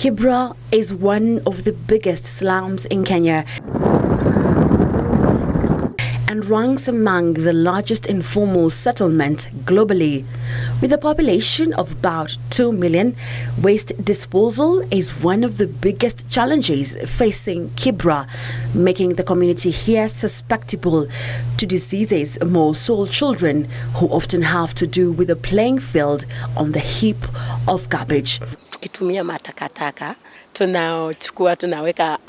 Kibra is one of the biggest slums in Kenya and ranks among the largest informal settlement globally. With a population of about 2 million, waste disposal is one of the biggest challenges facing Kibra, making the community here susceptible to diseases more so children who often have to do with the playing field on the heap of garbage. Tukitumia matakataka, tunaweka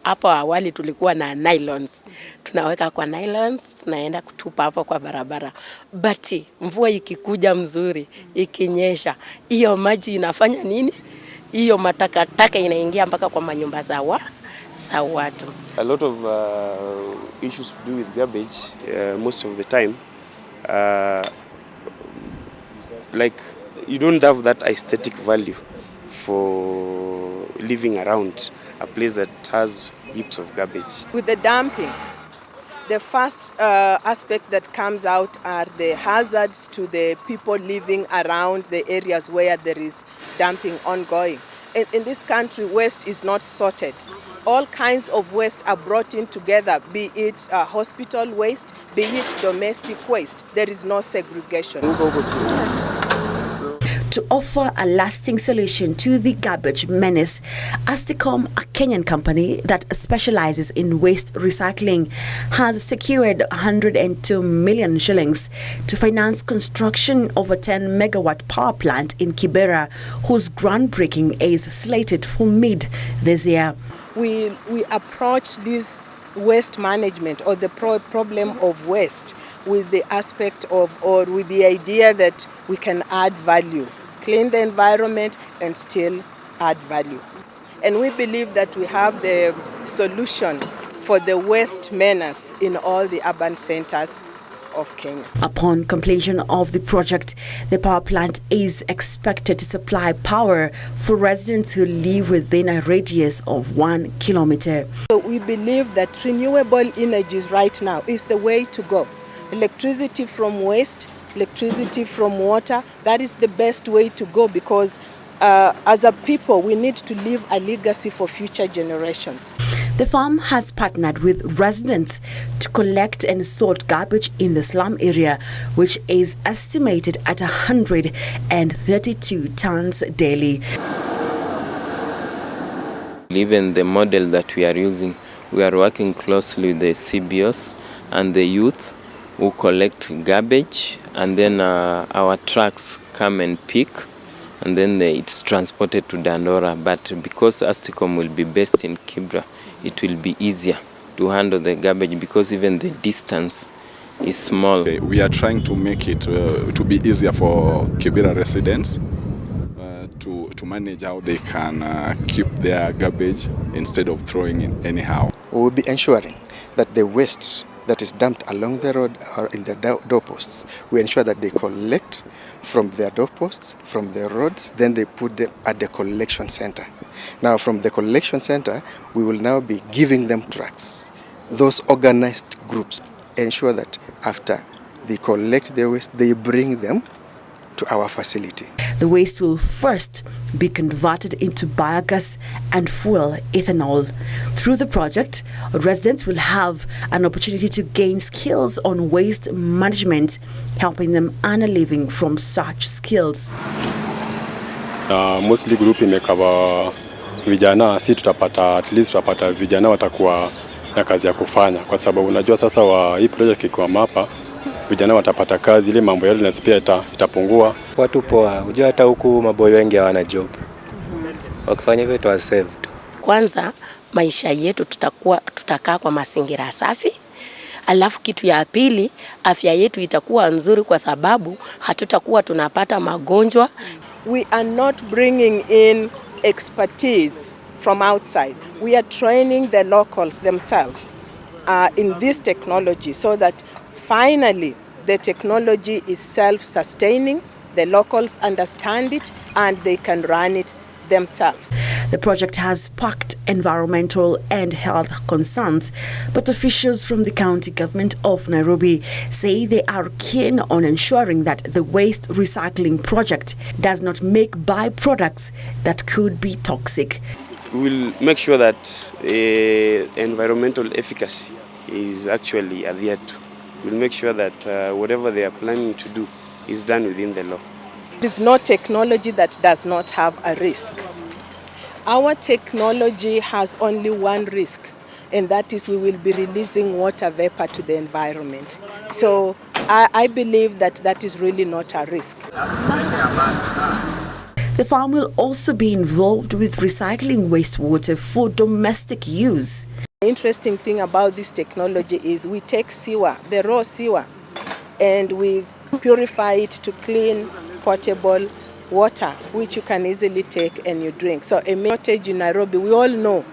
hapo awali tulikuwa na nylons. Tunaweka kwa nylons, tunaenda kutupa hapo kwa barabara. But mvua ikikuja mzuri, ikinyesha, hiyo maji inafanya nini? Hiyo matakataka inaingia mpaka kwa manyumba za watu. A lot of issues to do with garbage most of the time. Like you don't have that aesthetic value for living around a place that has heaps of garbage. With the dumping, the first aspect that comes out are the hazards to the people living around the areas where there is dumping ongoing. In this country, waste is not sorted. All kinds of waste are brought in together, be it hospital waste, be it domestic waste. There is no segregation. To offer a lasting solution to the garbage menace, Asticom, a Kenyan company that specializes in waste recycling, has secured 102 million shillings to finance construction of a 10 megawatt power plant in Kibera, whose groundbreaking is slated for mid this year. We approach this waste management or the problem of waste with the aspect of, or with the idea that we can add value, clean the environment and still add value. And we believe that we have the solution for the waste menace in all the urban centers of Kenya. Upon completion of the project, the power plant is expected to supply power for residents who live within a radius of 1 kilometer. So we believe that renewable energies right now is the way to go. Electricity from waste, electricity from water, that is the best way to go, because as a people we need to leave a legacy for future generations. The farm has partnered with residents to collect and sort garbage in the slum area, which is estimated at 132 tons daily. Even the model that we are using, we are working closely with the CBOs and the youth who collect garbage, and then our trucks come and pick, and then it's transported to Dandora. But because Asticom will be based in Kibra, it will be easier to handle the garbage because even the distance is small. We are trying to make it to be easier for Kibera residents to manage how they can keep their garbage instead of throwing it anyhow. We will be ensuring that the waste that is dumped along the road or in the doorposts, we ensure that they collect from their doorposts, from the roads, then they put them at the collection center. Now from the collection center, we will now be giving them trucks. Those organized groups ensure that after they collect the waste, they bring them to our facility. The waste will first be converted into biogas and fuel ethanol. Through the project, residents will have an opportunity to gain skills on waste management, helping them earn a living from such skills. Mostly group imekava vijana, si tutapata at least tutapata vijana watakuwa na kazi ya kufanya, kwa sababu unajua sasa hii project iko mapa, vijana watapata kazi, ile mambo yale na pia itapungua. Watu poa, unajua hata huku maboy wengi hawana job. Wakifanya hivyo tu save tu. Kwanza maisha yetu tutakaa kwa mazingira safi. Alafu kitu ya pili, afya yetu itakuwa nzuri kwa sababu hatutakuwa tunapata magonjwa. We are not bringing in expertise from outside. We are training the locals themselves in this technology so that finally the technology is self-sustaining, the locals understand it and they can run it themselves. The project has sparked environmental and health concerns, but officials from the county government of Nairobi say they are keen on ensuring that the waste recycling project does not make byproducts that could be toxic. We'll make sure that environmental efficacy is actually adhered to. We'll make sure that whatever they are planning to do is done within the law. There is no technology that does not have a risk. Our technology has only one risk, and that is we will be releasing water vapor to the environment. So I believe that that is really not a risk. The farm will also be involved with recycling wastewater for domestic use. The interesting thing about this technology is we take sewer, the raw sewer, and we purify it to clean, potable water, which you can easily take and you drink. So a shortage in Nairobi, we all know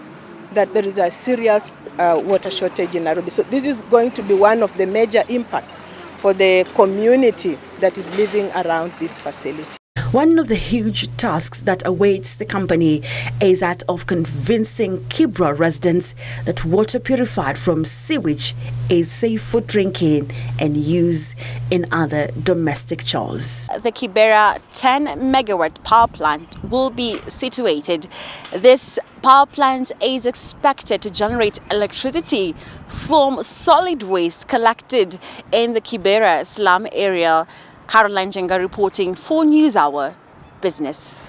that there is a serious water shortage in Nairobi. So this is going to be one of the major impacts for the community that is living around this facility. One of the huge tasks that awaits the company is that of convincing Kibra residents that water purified from sewage is safe for drinking and use in other domestic chores. The Kibera 10 megawatt power plant will be situated. This power plant is expected to generate electricity from solid waste collected in the Kibera slum area. Carol Njenga reporting for NewsHour Business.